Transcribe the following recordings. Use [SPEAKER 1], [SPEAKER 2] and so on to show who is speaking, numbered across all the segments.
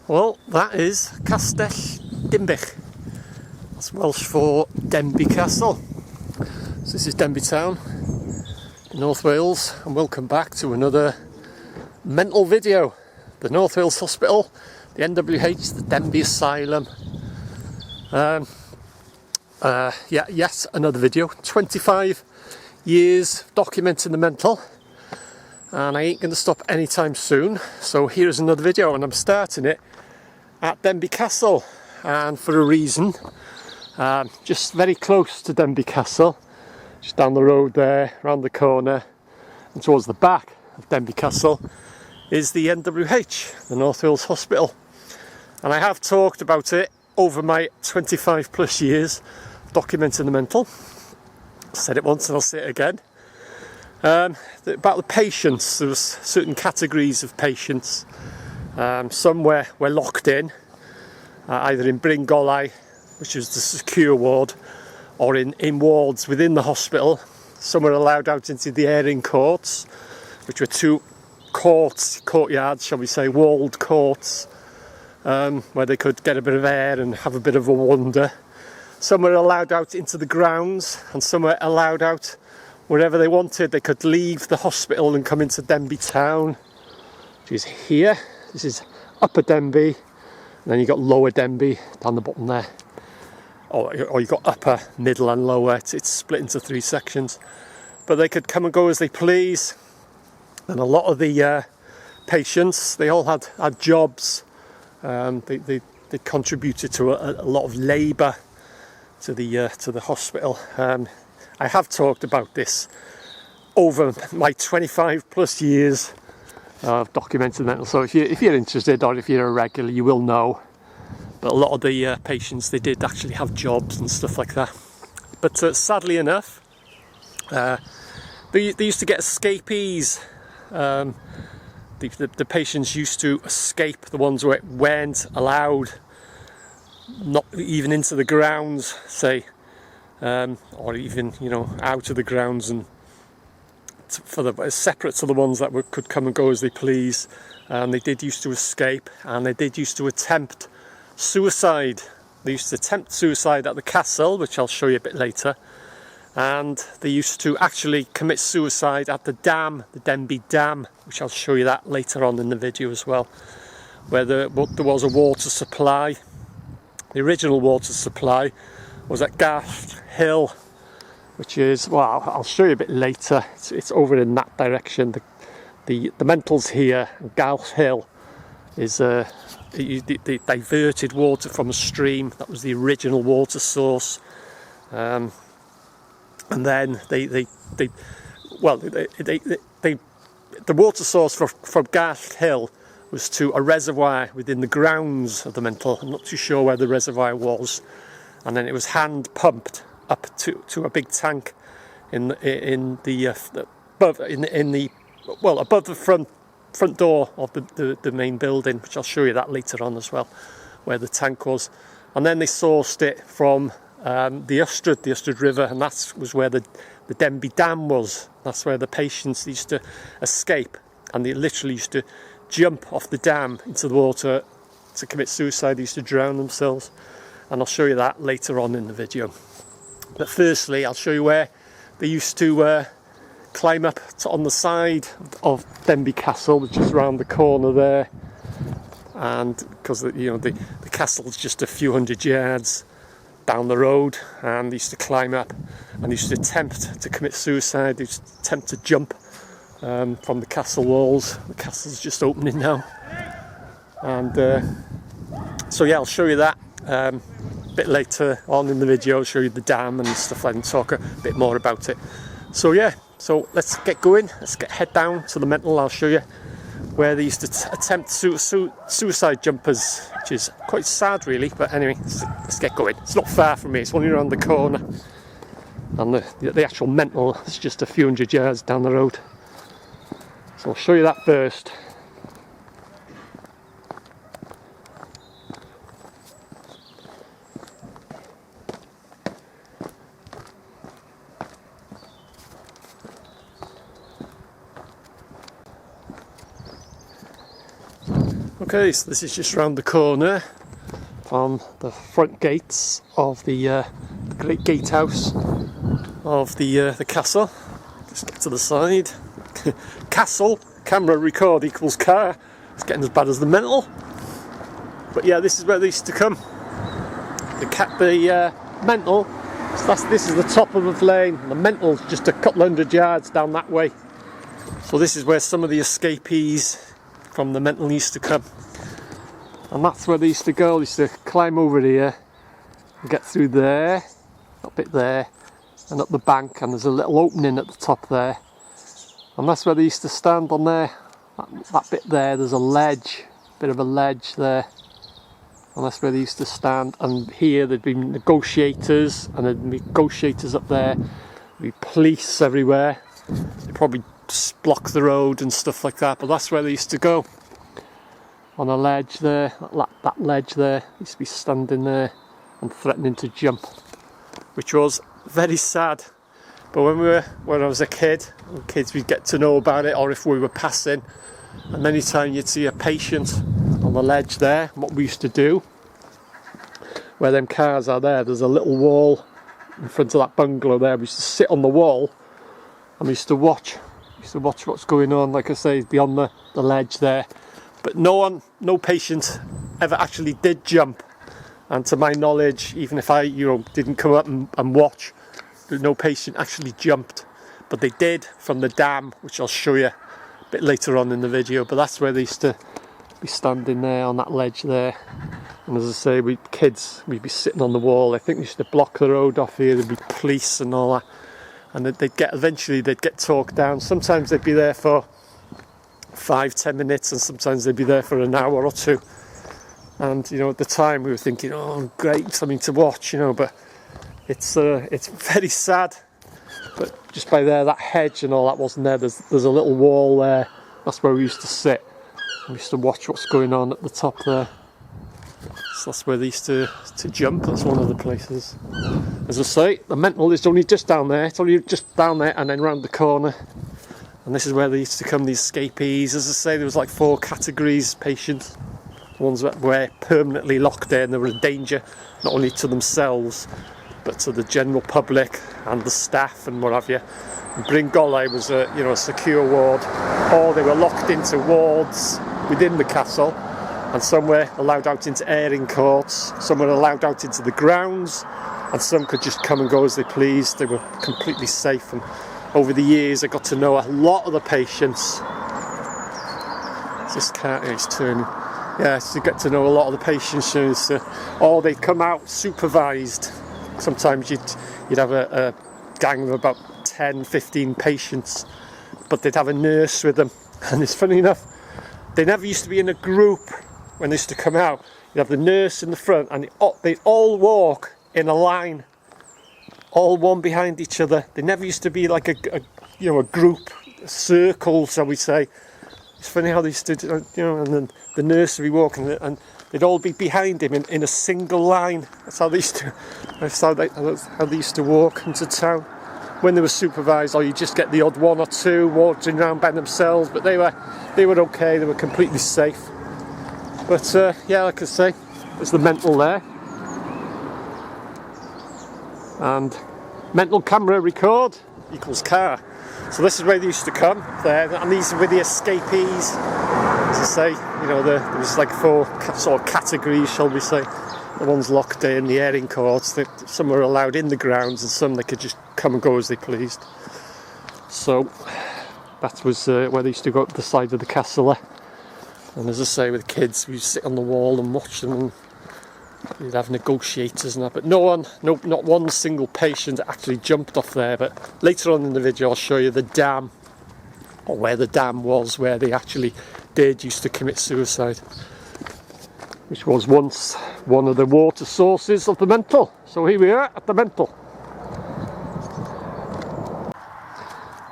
[SPEAKER 1] Well, that is Castell Denbigh. That's Welsh for Denbigh Castle. So this is Denbigh town in North Wales, and welcome back to another mental video. The North Wales Hospital, the NWH, the Denbigh Asylum. Yet another video. 25 years documenting the mental, and I ain't going to stop anytime soon. So here's another video, and I'm starting it at Denbigh Castle, and for a reason. Just very close to Denbigh Castle, just down the road there, around the corner, and towards the back of Denbigh Castle is the NWH, the North Wales Hospital. And I have talked about it over my 25 plus years documenting the mental. I said it once and I'll say it again. About the patients, there was certain categories of patients. Some were locked in, either in Bringolai, which was the secure ward, or in wards within the hospital. Some were allowed out into the airing courts, which were two courtyards, shall we say, walled courts, where they could get a bit of air and have a bit of a wander. Some were allowed out into the grounds, and some were allowed out wherever they wanted. They could leave the hospital and come into Denbigh town, which is here. This is Upper Denbigh, and then you got Lower Denbigh down the bottom there. Or you got Upper, Middle and Lower. It's split into three sections. But they could come and go as they please. And a lot of the patients, they all had jobs. They contributed to a lot of labour to the hospital. I have talked about this over my 25 plus years of documented mental. So if you're interested, or if you're a regular, you will know. But a lot of the patients, they did actually have jobs and stuff like that. But sadly enough, they used to get escapees. The patients used to escape, the ones who weren't allowed, not even into the grounds, say, or even, out of the grounds, and separate to the ones that could come and go as they please. They did used to escape, and they did used to attempt suicide. They used to attempt suicide at the castle, which I'll show you a bit later, and they used to actually commit suicide at the dam, the Denbigh Dam, which I'll show you that later on in the video as well, where there was a water supply. The original water supply was at Garth Hill, which is, well, I'll show you a bit later. It's over in that direction. The mental's here. Garth Hill is they diverted water from a stream. That was the original water source, and then the water source from Garth Hill was to a reservoir within the grounds of the mental. I'm not too sure where the reservoir was, and then it was hand pumped up to a big tank above the front door of the main building, which I'll show you that later on as well, where the tank was. And then they sourced it from the Ystrad River, and that was where the Denbigh Dam was. That's where the patients used to escape, and they literally used to jump off the dam into the water to commit suicide. They used to drown themselves, and I'll show you that later on in the video. But firstly, I'll show you where they used to climb up on the side of Denbigh Castle, which is around the corner there. And because the castle's just a few hundred yards down the road, and they used to climb up, and they used to attempt to commit suicide. They used to attempt to jump from the castle walls. The castle's just opening now, and so yeah, I'll show you that a bit later on in the video. I'll show you the dam and stuff like that, and talk a bit more about it. So yeah, so let's get going. Let's head down to the mental. I'll show you where they used to attempt suicide jumpers, which is quite sad really, but anyway, let's get going. It's not far from me, it's only around the corner, and the actual mental is just a few hundred yards down the road. So I'll show you that first. Okay, so this is just round the corner from the front gates of the great gatehouse of the castle. Just get to the side. Castle, camera, record equals car. It's getting as bad as the mental. But yeah, this is where they used to come. The mental, so this is the top of the lane. The mental's just a couple hundred yards down that way. So this is where some of the escapees from the mental used to come. And that's where they used to go. They used to climb over here and get through there, up it there, and up the bank, and there's a little opening at the top there. And that's where they used to stand on there. That bit there, there's a ledge, bit of a ledge there. And that's where they used to stand. And here there'd be negotiators, and there'd be negotiators up there. There'd be police everywhere. They'd probably block the road and stuff like that, but that's where they used to go. On a ledge there, that ledge there, used to be standing there and threatening to jump, which was very sad. But when I was a kid, kids we'd get to know about it, or if we were passing, and any time you'd see a patient on the ledge there, what we used to do, where them cars are there, there's a little wall in front of that bungalow there. We used to sit on the wall and we used to watch. We used to watch what's going on, like I say, beyond the ledge there. But no patient ever actually did jump. And to my knowledge, even if I didn't come up and watch, no patient actually jumped. But they did from the dam, which I'll show you a bit later on in the video. But that's where they used to be standing there on that ledge there. And as I say, we'd be sitting on the wall. I think we used to block the road off here. There'd be police and all that. And eventually they'd get talked down. Sometimes they'd be there for 5-10 minutes, and sometimes they'd be there for an hour or two. And at the time we were thinking, oh great, something to watch, but it's very sad. But just by there, that hedge and all that wasn't there. There's a little wall there. That's where we used to sit. We used to watch what's going on at the top there. So that's where they used to jump. That's one of the places. As I say, the mental is only just down there. It's only just down there and then round the corner. And this is where they used to come, these escapees. As I say, there was like 4 categories of patients. The ones that were permanently locked in. They were a danger, not only to themselves, but to the general public and the staff and what have you. And Bringolai was a secure ward. Or they were locked into wards within the castle. And some were allowed out into airing courts. Some were allowed out into the grounds. And some could just come and go as they pleased. They were completely safe. And over the years, I got to know a lot of the patients. This car is turning. Yeah, so you get to know a lot of the patients. Or they'd come out supervised. Sometimes you'd have a gang of about 10, 15 patients, but they'd have a nurse with them. And it's funny enough, they never used to be in a group when they used to come out. You'd have the nurse in the front, and they'd all walk in a line, all one behind each other. They never used to be like a group, a circle, shall we say. It's funny how they used to, and then the nurse would be walking, and they'd all be behind him in a single line. That's how they used to. That's how they used to walk into town when they were supervised. Or you just get the odd 1 or 2 walking around by themselves, but they were okay. They were completely safe. But yeah, like I say, there's the mental there. And mental camera record equals car. So this is where they used to come there, and these were the escapees. As I say, there was like 4 sort of categories, shall we say. The ones locked in, the airing courts. Some were allowed in the grounds, and some they could just come and go as they pleased. So that was where they used to go up the side of the castle there. And as I say, with kids, we'd sit on the wall and watch them, and you'd have negotiators and that, but not one single patient actually jumped off there. But later on in the video I'll show you the dam, or where the dam was, where they actually used to commit suicide, which was once one of the water sources of the mental. So here we are at the mental.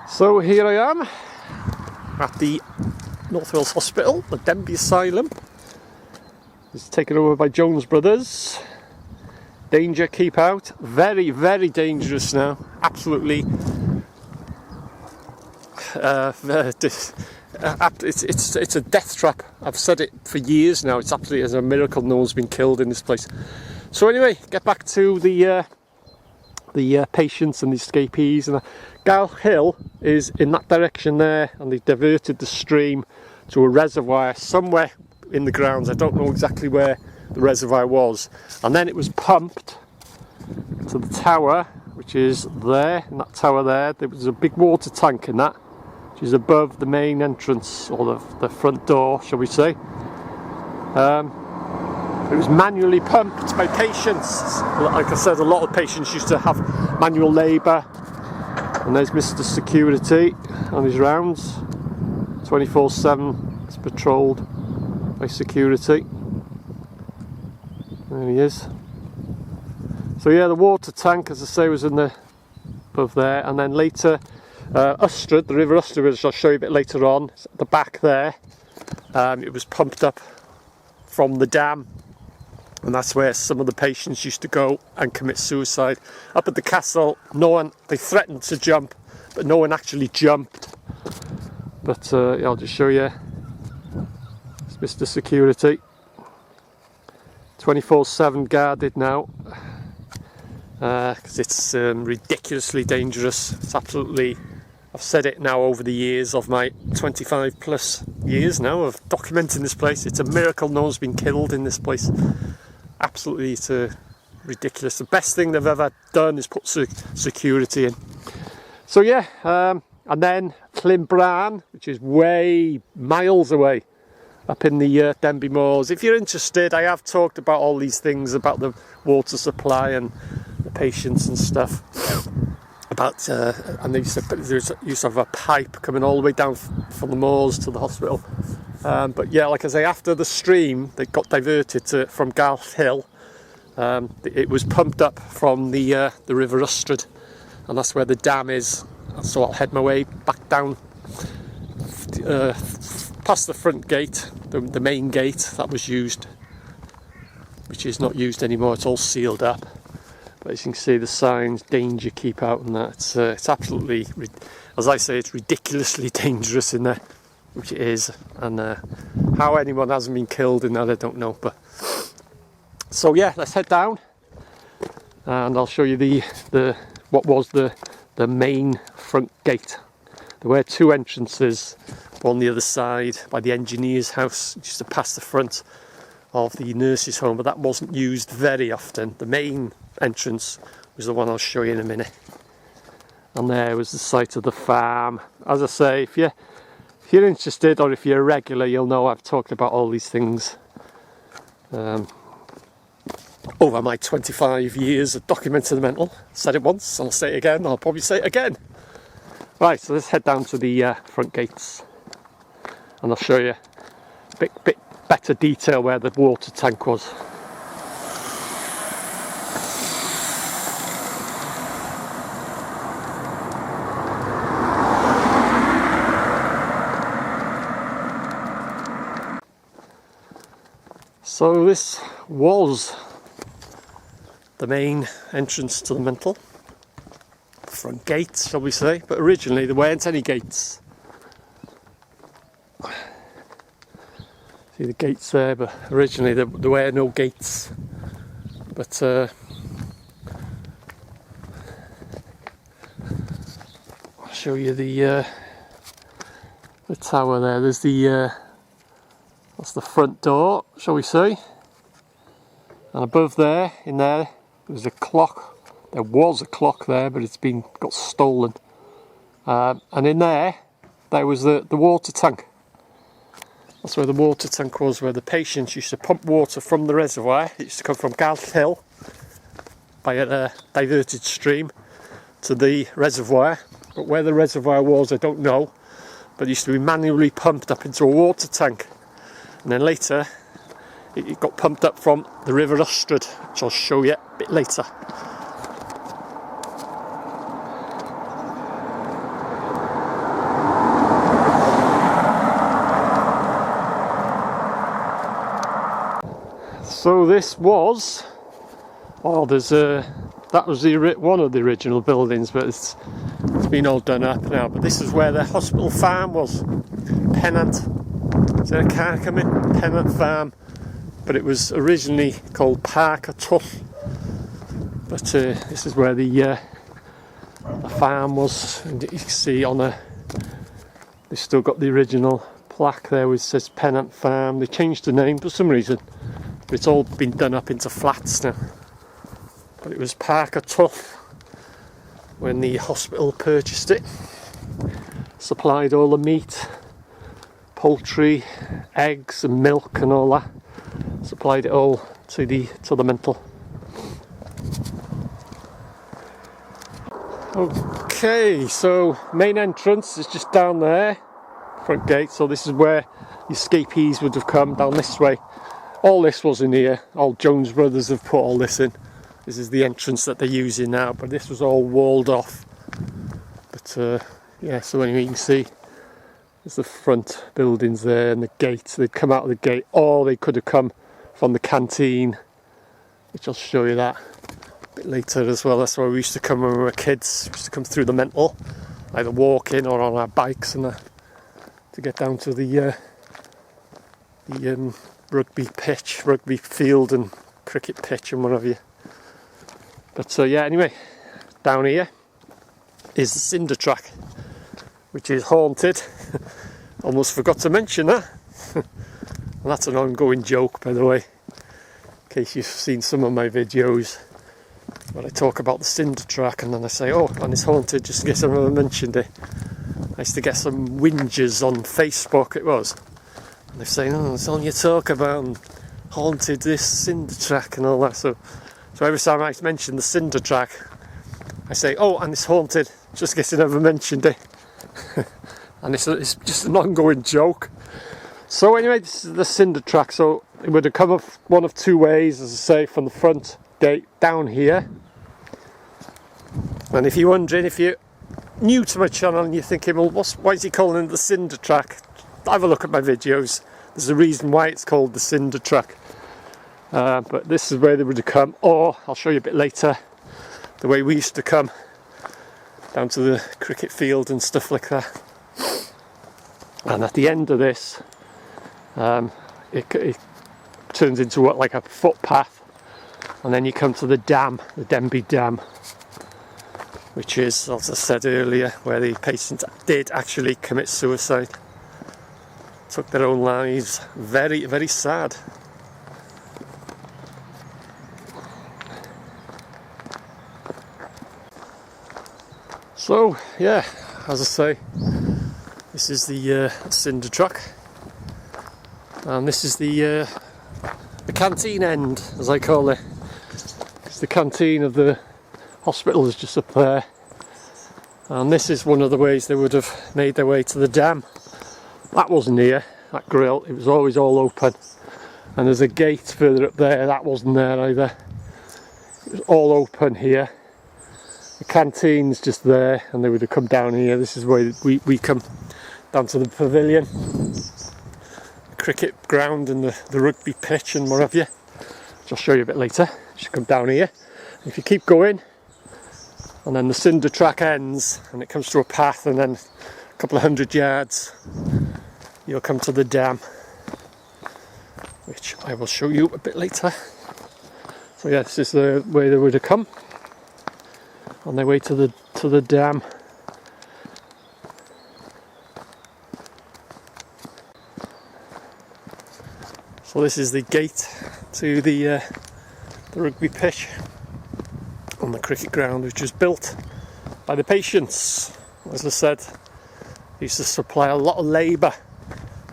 [SPEAKER 1] So here I am at the North Wales Hospital, the Denbigh Asylum. It's taken over by Jones Brothers. Danger, keep out. Very, very dangerous now. Absolutely it's a death trap. I've said it for years now. It's absolutely a miracle no one's been killed in this place. So anyway, get back to the patients and the escapees. And Gal Hill is in that direction there, and they diverted the stream to a reservoir somewhere in the grounds. I don't know exactly where the reservoir was, and then it was pumped to the tower, which is there. In that tower there was a big water tank in that, which is above the main entrance, or the front door, shall we say. It was manually pumped by patients. Like I said, a lot of patients used to have manual labour. And there's Mr. Security on his rounds. 24/7, it's patrolled by security. There he is. So yeah, the water tank, as I say, was in above there. And then later, Ustrad, the River Ustrad, which I'll show you a bit later on, at the back there. It was pumped up from the dam. And that's where some of the patients used to go and commit suicide. Up at the castle, they threatened to jump, but no one actually jumped. But yeah, I'll just show you. It's Mr. Security. 24/7 guarded now. Because it's ridiculously dangerous. It's absolutely, I've said it now over the years of my 25 plus years now of documenting this place. It's a miracle no one's been killed in this place. Absolutely, it's ridiculous. The best thing they've ever done is put security in. So yeah, and then Clynbran, which is way miles away, up in the Denbigh Moors. If you're interested, I have talked about all these things about the water supply and the patients and stuff. About and they used to have a pipe coming all the way down from the moors to the hospital. But yeah, like I say, after the stream they got diverted from Gal Hill, it was pumped up from the River Ustrad, and that's where the dam is. So I'll head my way back down past the front gate, the main gate that was used, which is not used anymore. It's all sealed up. But as you can see, the signs, danger, keep out, and that. It's absolutely, as I say, it's ridiculously dangerous in there, which it is. And how anyone hasn't been killed in that, I don't know. But so yeah, let's head down, and I'll show you what was the main front gate. There were two entrances on the other side by the engineer's house, just to pass the front of the nurse's home, but that wasn't used very often. The main entrance was the one I'll show you in a minute. And there was the site of the farm. As I say, if you're interested, or if you're a regular, you'll know I've talked about all these things over my 25 years of documenting the mental. Said it once, I'll say it again, I'll probably say it again. Right, so let's head down to the front gates, and I'll show you a bit better detail where the water tank was. So this was the main entrance to the mental, front gates, shall we say, but originally there weren't any gates. See the gates there, but originally there were no gates. But I'll show you the tower there. There's that's the front door, shall we say, and above there, in there's a clock. There was a clock there, but it's got stolen. And in there was the water tank. That's where the water tank was, where the patients used to pump water from the reservoir. It used to come from Gal Hill by a diverted stream to the reservoir. But where the reservoir was, I don't know. But it used to be manually pumped up into a water tank. And then later, it got pumped up from the River Ustrad, which I'll show you a bit later. So this was, that was one of the original buildings, but it's been all done up now, but this is where the hospital farm was. Pennant. Is there a car coming? Pennant Farm. But it was originally called Parker Tuff. But this is where the farm was. And you can see on a... They've still got the original plaque there which says Pennant Farm. They changed the name for some reason. But it's all been done up into flats now. But it was Parker Tuff when the hospital purchased it. Supplied all the meat, poultry, eggs and milk and all that. Supplied it all to the mental. Okay, so main entrance is just down there, front gate. So this is where the escapees would have come, down this way. All this was in here. All Jones Brothers have put all this in. This is the entrance that they're using now, but this was all walled off. But yeah, so anyway, you can see there's the front buildings there and the gate. They'd come out of the gate, or they could have come from the canteen, which I'll show you that a bit later as well. That's where we used to come when we were kids. We used to come through the mental, either walking or on our bikes and to get down to the rugby pitch, rugby field and cricket pitch and what have you. But yeah, anyway, down here is the cinder track, which is haunted. Almost forgot to mention that. And that's an ongoing joke, by the way, in case you've seen some of my videos where I talk about the cinder track and then I say, oh, and it's haunted, just in case I've never mentioned it. I used to get some whinges on Facebook, it was. And they're saying, oh, it's all you talk about, and haunted this cinder track and all that. So every time I mention the cinder track, I say, oh, and it's haunted, just in case I never mentioned it. And it's just an ongoing joke. So anyway, this is the cinder track. So it would have come up one of two ways, as I say, from the front gate down here. And if you're wondering, if you're new to my channel and you're thinking, well, why is he calling it the cinder track? Have a look at my videos. There's a reason why it's called the cinder track. But this is where they would have come, or I'll show you a bit later, the way we used to come down to the cricket field and stuff like that. And at the end of this, it turns into what, like a footpath, and then you come to the dam, the Denbigh Dam, which is, as I said earlier, where the patients did actually commit suicide, took their own lives. Very, very sad. So yeah, as I say, this is the cinder truck, and this is the canteen end, as I call it. It's the canteen of the hospital is just up there, and this is one of the ways they would have made their way to the dam. That wasn't here, that grill, it was always all open, and there's a gate further up there, that wasn't there either. It was all open here. The canteen's just there, and they would have come down here. This is where we come down to the pavilion, the cricket ground and the rugby pitch and what have you, which I'll show you a bit later. Just come down here. If you keep going, and then the cinder track ends and it comes to a path, and then a couple of 100 yards you'll come to the dam, which I will show you a bit later. So yeah, this is the way they would have come on their way to the dam. So this is the gate to the rugby pitch on the cricket ground, which was built by the patients. As I said, they used to supply a lot of labour.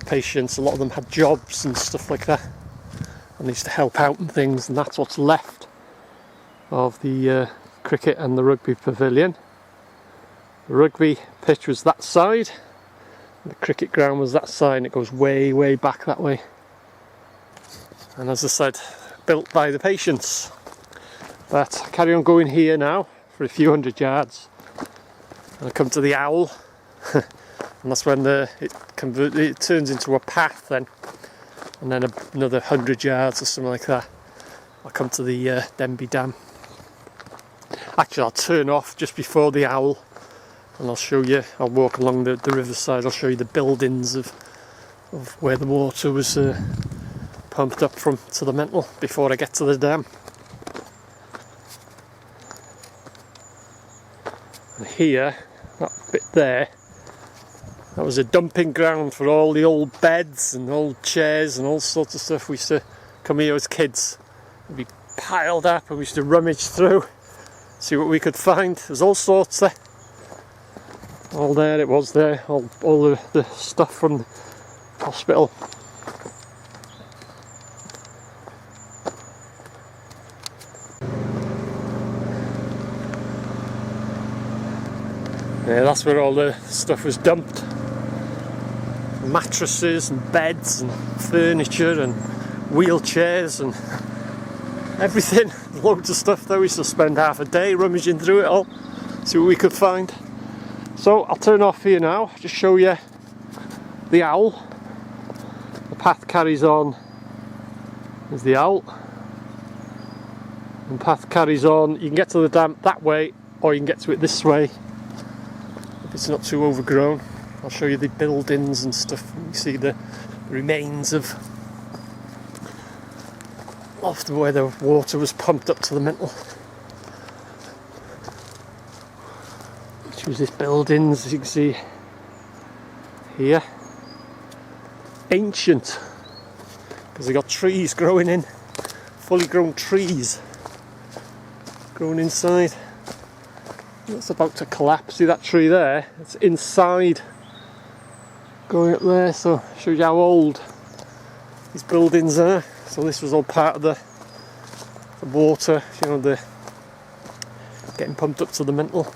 [SPEAKER 1] Patients, a lot of them had jobs and stuff like that, and they used to help out and things, and that's what's left of the cricket and the rugby pavilion. The rugby pitch was that side, and the cricket ground was that side, and it goes way, way back that way. And as I said, built by the patients. But I carry on going here now for a few 100 yards, and I come to the owl, and that's when it turns into a path then, and then another 100 yards or something like that, I'll come to the Denbigh Dam. Actually, I'll turn off just before the owl, and I'll show you, I'll walk along the riverside, I'll show you the buildings of where the water was pumped up from to the Mental before I get to the dam. And here, that bit there, that was a dumping ground for all the old beds and old chairs and all sorts of stuff. We used to come here as kids, it'd be piled up, and we used to rummage through, see what we could find. There's all sorts there. All there it was there, all the stuff from the hospital. Yeah, that's where all the stuff was dumped. Mattresses and beds and furniture and wheelchairs and everything. Loads of stuff there. We used to spend half a day rummaging through it all, see what we could find. So I'll turn off here now, just show you the owl. The path carries on. There's the owl. And the path carries on. You can get to the dam that way, or you can get to it this way if it's not too overgrown. I'll show you the buildings and stuff. You see the remains of where the water was pumped up to the Mental. Which was this buildings, as you can see here. Ancient, because they got trees growing in, fully grown trees growing inside. It's about to collapse. See that tree there? It's inside, going up there. So shows you how old these buildings are. So this was all part of the water, you know, the getting pumped up to the Mental.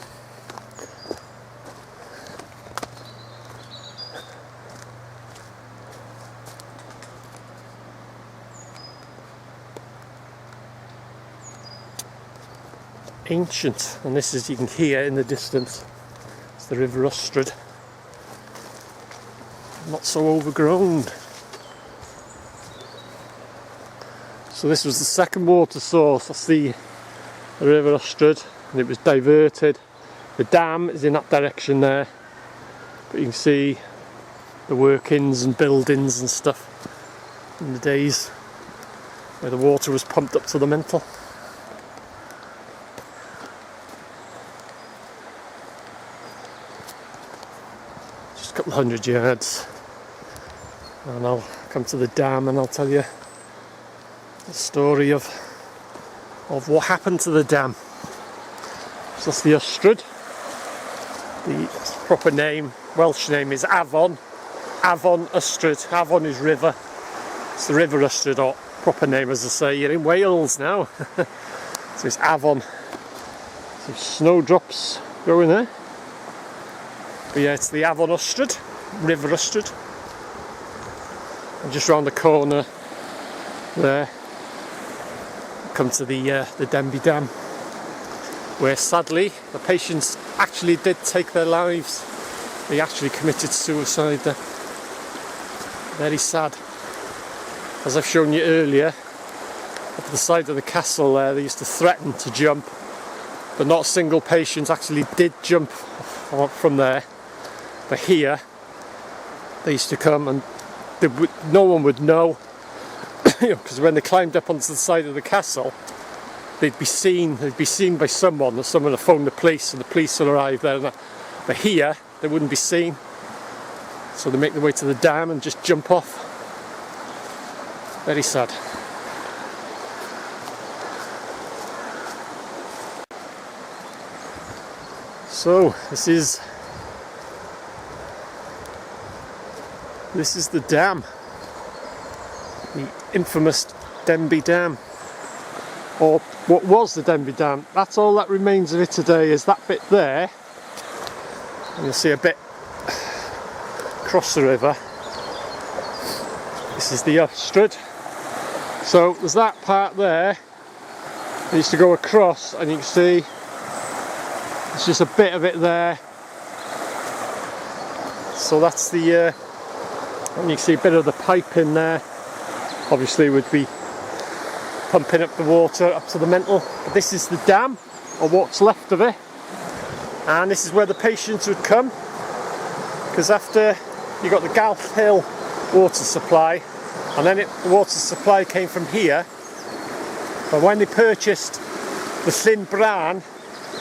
[SPEAKER 1] Ancient, and this is, you can hear in the distance, it's the River Ustrad. Not so overgrown. So this was the second water source. That's the River Ustrad, and it was diverted. The dam is in that direction there, but you can see the workings and buildings and stuff in the days where the water was pumped up to the Mental. Just a couple of 100 yards, and I'll come to the dam and I'll tell you the story of what happened to the dam. So that's the Ustrad. The proper name, Welsh name, is Avon. Avon Ustrad. Avon is river. It's the River Ustrad, or proper name, as I say. You're in Wales now. So it's Avon. Some snowdrops growing there. But yeah, it's the Avon Ustrad, River Ustrad. And just round the corner there, come to the Denbigh Dam, where sadly the patients actually did take their lives. They actually committed suicide there. Very sad. As I've shown you earlier, up the side of the castle there, they used to threaten to jump, but not a single patient actually did jump from there. But here, they used to come and no one would know, because when they climbed up onto the side of the castle, they'd be seen by someone, or someone would phone the police, and the police would arrive there. But here, they wouldn't be seen, so they make their way to the dam and just jump off. Very sad. So this is the dam, the infamous Denbigh Dam, or what was the Denbigh Dam. That's all that remains of it today, is that bit there, and you'll see a bit across the river. This is the Ustrad. So there's that part there. It used to go across, and you can see it's just a bit of it there. So that's the and you can see a bit of the pipe in there. Obviously would be pumping up the water up to the Mental. But this is the dam, or what's left of it. and this is where the patients would come, because after you got the Galth Hill water supply, and then the water supply came from here, but when they purchased the Llyn Bran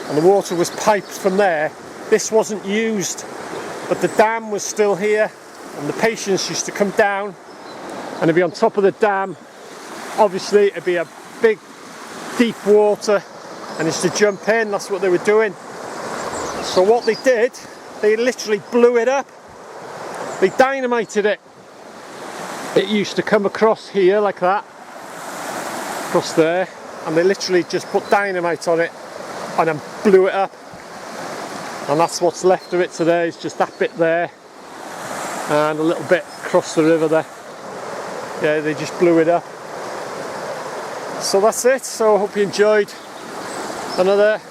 [SPEAKER 1] and the water was piped from there, this wasn't used, but the dam was still here, and the patients used to come down and they'd be on top of the dam. Obviously it'd be a big deep water and used to jump in. That's what they were doing. So what they did, they literally blew it up. They dynamited it. It used to come across here like that, across there, and they literally just put dynamite on it and then blew it up. And that's what's left of it today, is just that bit there and a little bit across the river there. Yeah, they just blew it up. So that's it. So I hope you enjoyed another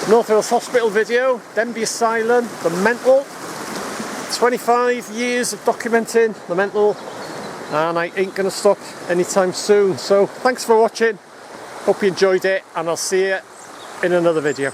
[SPEAKER 1] North Wales Hospital video, Denbigh Asylum, the mental. 25 years of documenting the mental, and I ain't gonna stop anytime soon. So thanks for watching, hope you enjoyed it, and I'll see you in another video.